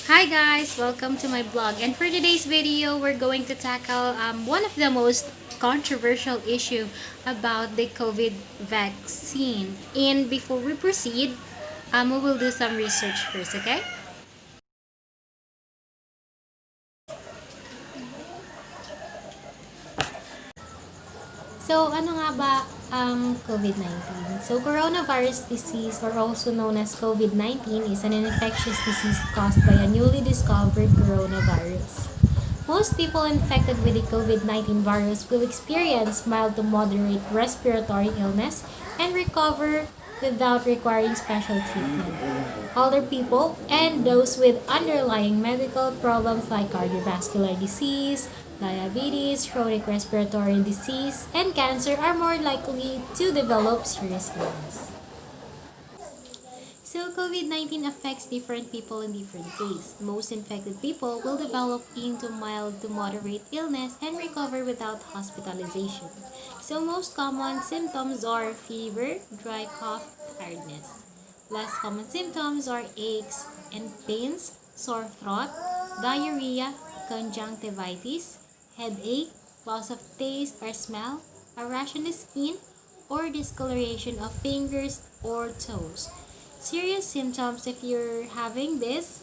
Hi guys, welcome to my blog, and for today's video we're going to tackle one of the most controversial issue about the COVID vaccine. And before we proceed, we will do some research first, okay? So, ano nga ba ang COVID-19? So, coronavirus disease, or also known as COVID-19, is an infectious disease caused by a newly discovered coronavirus. Most people infected with the COVID-19 virus will experience mild to moderate respiratory illness and recover without requiring special treatment. Older people and those with underlying medical problems like cardiovascular disease, diabetes, chronic respiratory disease, and cancer are more likely to develop serious illness. So, COVID-19 affects different people in different ways. Most infected people will develop into mild to moderate illness and recover without hospitalization. So, most common symptoms are fever, dry cough, tiredness. Less common symptoms are aches and pains, sore throat, diarrhea, conjunctivitis, headache, loss of taste or smell, a rash on the skin, or discoloration of fingers or toes. Serious symptoms if you're having this: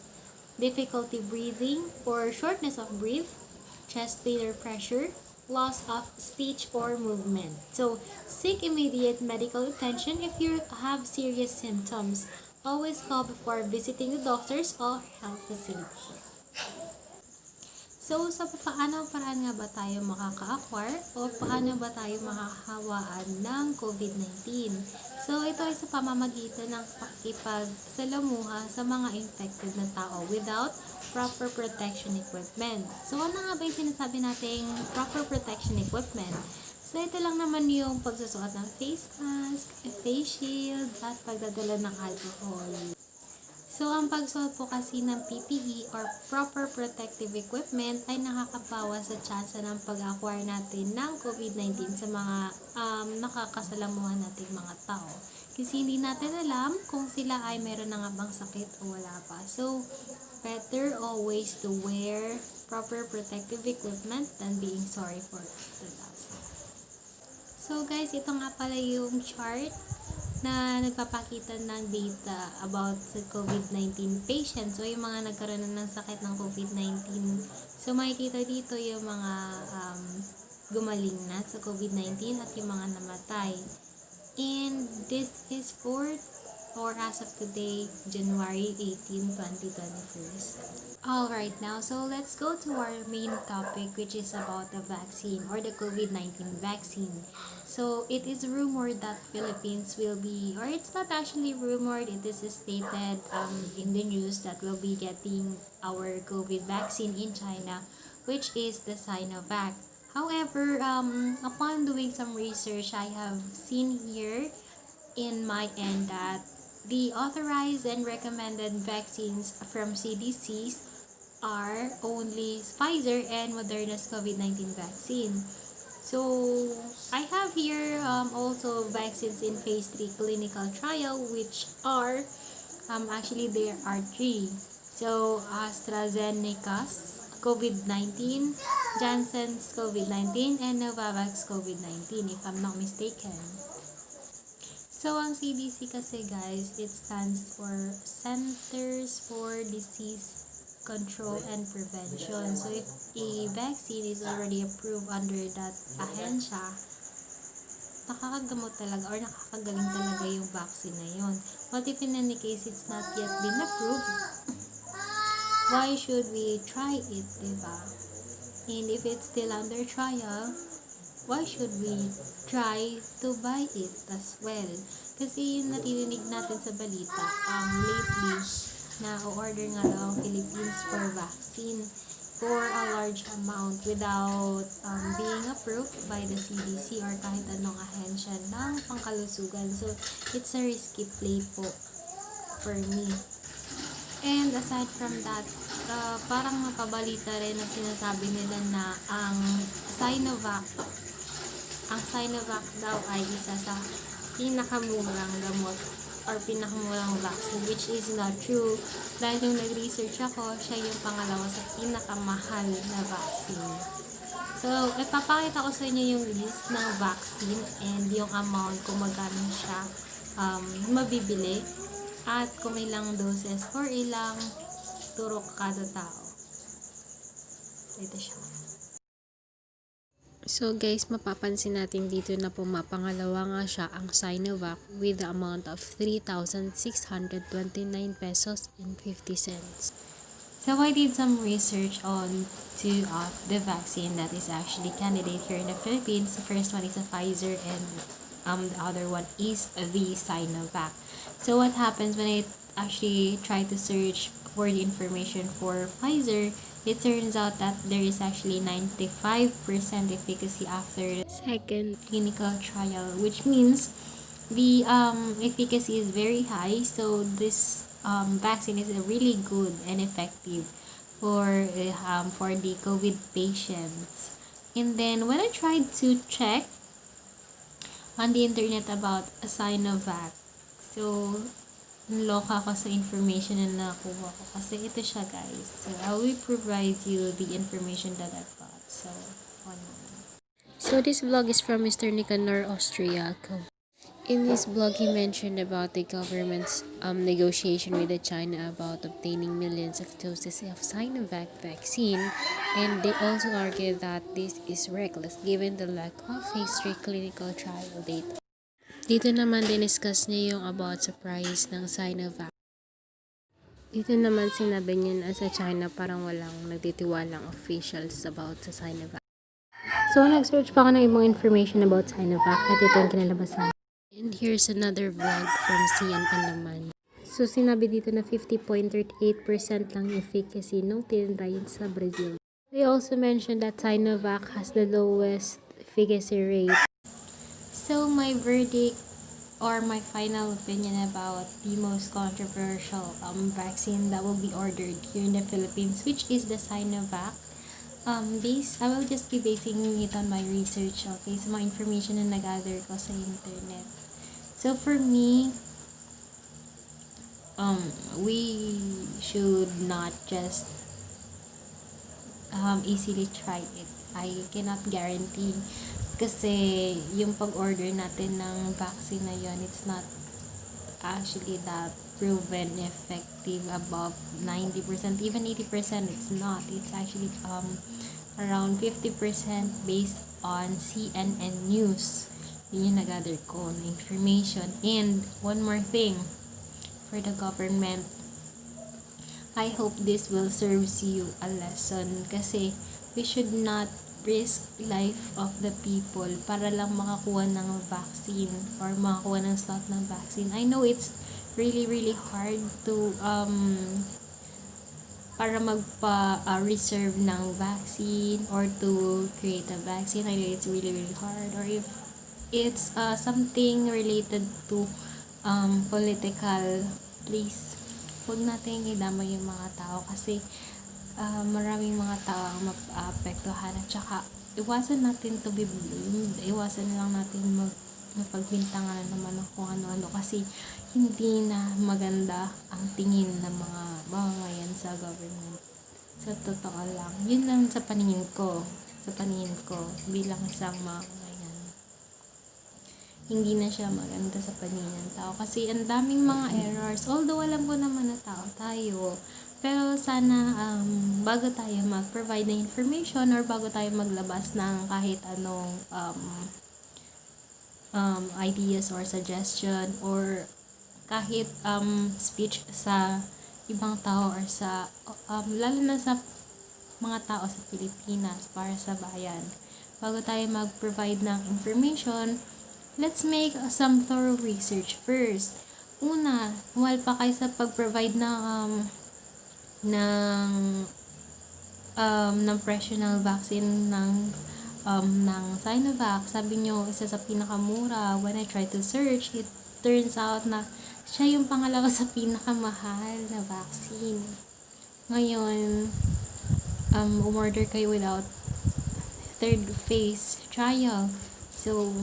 difficulty breathing or shortness of breath, chest pain or pressure, loss of speech or movement. So, seek immediate medical attention if you have serious symptoms. Always call before visiting the doctors or health facility. So, sa paano paraan nga ba tayo makaka-acquire o paano ba tayo makakahawaan ng COVID-19? So, ito ay sa pamamagitan ng pakipagsalamuha sa mga infected na tao without proper protection equipment. So, ano nga ba yung sinasabi nating proper protection equipment? So, ito lang naman yung pagsusuot ng face mask, face shield, at pagdadala ng alcohol. So, ang pagsuot po kasi ng PPE or proper protective equipment ay nakakabawas sa tsansa ng pag-acquire natin ng COVID-19 sa mga nakakasalamuhan nating mga tao. Kasi hindi natin alam kung sila ay meron na nga bang sakit o wala pa. So, better always to wear proper protective equipment than being sorry for the loss. So guys, ito nga pala yung chart na nagpapakita ng data about sa COVID-19 patients o yung mga nagkaroon ng sakit ng COVID-19. So, makikita dito yung mga gumaling na sa COVID-19 at yung mga namatay. And this is for, or as of today, January 18, 2021. Alright, now, so let's go to our main topic, which is about the vaccine or the COVID-19 vaccine. So, it is rumored that Philippines will be, or it's not actually rumored, it is stated in the news that we'll be getting our COVID vaccine in China, which is the Sinovac. However, upon doing some research, I have seen here in my end that the authorized and recommended vaccines from CDCs are only Pfizer and Moderna's COVID-19 vaccine. So, I have here also vaccines in phase 3 clinical trial, which are, actually there are 3. So, AstraZeneca's COVID-19, Janssen's COVID-19, and Novavax COVID-19, if I'm not mistaken. So, ang CDC kasi guys, it stands for Centers for Disease Control and Prevention. So, if a vaccine is already approved under that ahensya, nakakagamot talaga or nakakagaling talaga yung vaccine na yun. But if in any case it's not yet been approved, why should we try it, diba? And if it's still under trial, why should we try to buy it as well? Kasi yung naririnig natin sa balita, lately, na order nga daw ang Philippines for vaccine for a large amount without being approved by the CDC or kahit anong ahensya ng pangkalusugan. So, it's a risky play po for me. And aside from that, parang napabalita rin na sinasabi nila na ang Sinovac daw ay isa sa pinakamurang gamot or pinakamurang vaccine, which is not true. Dahil yung nag-research ako, siya yung pangalawa sa pinakamahal na vaccine. So, ipapakita ko sa inyo yung list ng vaccine and yung amount kung magkano siya mabibili at kung ilang doses for ilang turok kada tao. Ito siya. So guys, mapapansin natin dito na pumapangalawa nga siya ang Sinovac with the amount of 3,629 pesos and 50 cents. So I did some research on two of the vaccine that is actually candidate here in the Philippines. The first one is a Pfizer and the other one is the Sinovac. So what happens when I actually try to search for the information for Pfizer, it turns out that there is actually 95% efficacy after the second clinical trial, which means the efficacy is very high. So this vaccine is really good and effective for the COVID patients. And then when I tried to check on the internet about a Sinovac, so loka ako sa information na nakuha ko. Kasi ito siya guys. So, I will provide you the information that I got. So, one moment. So, this vlog is from Mr. Nicanor Austriaco. In this vlog, he mentioned about the government's negotiation with China about obtaining millions of doses of Sinovac vaccine. And they also argued that this is reckless given the lack of phase 3 clinical trial data. Dito naman diniscuss niya yung about sa price ng Sinovac. Dito naman sinabi niya na sa China parang walang nagtitiwalang officials about sa Sinovac. So, nag-search pa ako ng ibang information about Sinovac at ito yung kinalabasan. And here's another vlog from CNN naman. So, sinabi dito na 50.38% lang efficacy nung tinry sa Brazil. They also mentioned that Sinovac has the lowest efficacy rate. So, my verdict or my final opinion about the most controversial vaccine that will be ordered here in the Philippines, which is the Sinovac. I will just be basing it on my research, okay? So, mga information na nag-gather ko sa internet. So, for me, we should not just easily try it. I cannot guarantee kasi yung pag-order natin ng vaccine na yun, it's not actually that proven effective above 90%, even 80%, it's not. It's actually around 50% based on CNN News. Yun yung nag-gather ko na information. And one more thing for the government, I hope this will serve you a lesson kasi we should not risk life of the people para lang makakuha ng vaccine or makakuha ng slot ng vaccine. I know it's really hard to para reserve ng vaccine or to create a vaccine. I know it's really hard, or if it's something related to political, please huwag natin idamay yung mga tao kasi maraming mga tao ang maapektuhan at saka iwasan natin to be blamed, iwasan lang natin mapagbintangan naman ng kung ano-ano kasi hindi na maganda ang tingin ng mga mamamayan sa government. Sa totoo lang, yun lang sa paningin ko bilang isang mamamayan. Hindi na siya maganda sa paningin ng tao kasi ang daming mga errors, although alam ko naman na tao tayo. Pero sana bago tayo mag-provide ng information or bago tayo maglabas ng kahit anong ideas or suggestion or kahit speech sa ibang tao or sa lalo na sa mga tao sa Pilipinas para sa bayan. Bago tayo mag-provide ng information, let's make some thorough research first. Una, huwal pa kayo sa pag-provide ng presyo vaccine ng Sinovac. Sabi nyo, isa sa pinakamura. When I try to search, it turns out na siya yung pangalawa sa pinakamahal na vaccine. Ngayon, umorder kayo without third phase trial. So,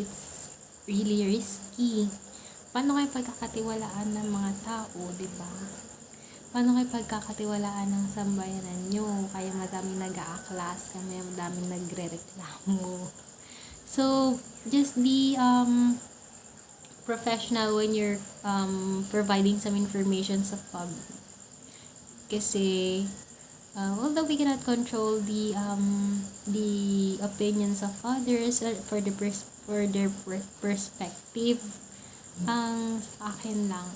it's really risky paano kayo pagkakatiwalaan ng mga tao, di ba? Paano kayo pagkakatiwalaan ng sambayanan nyo? Kaya madaming nag-aaklas, kaya madaming nagre-reklamo. So, just be professional when you're providing some information sa public. Kasi, although we cannot control the opinions of others for their perspective, ang akin lang,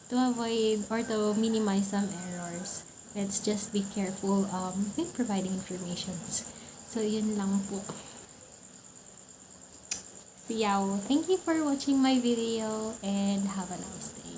to avoid or to minimize some errors, let's just be careful with providing informations. So, yun lang po. Siyaw. Thank you for watching my video and have a nice day.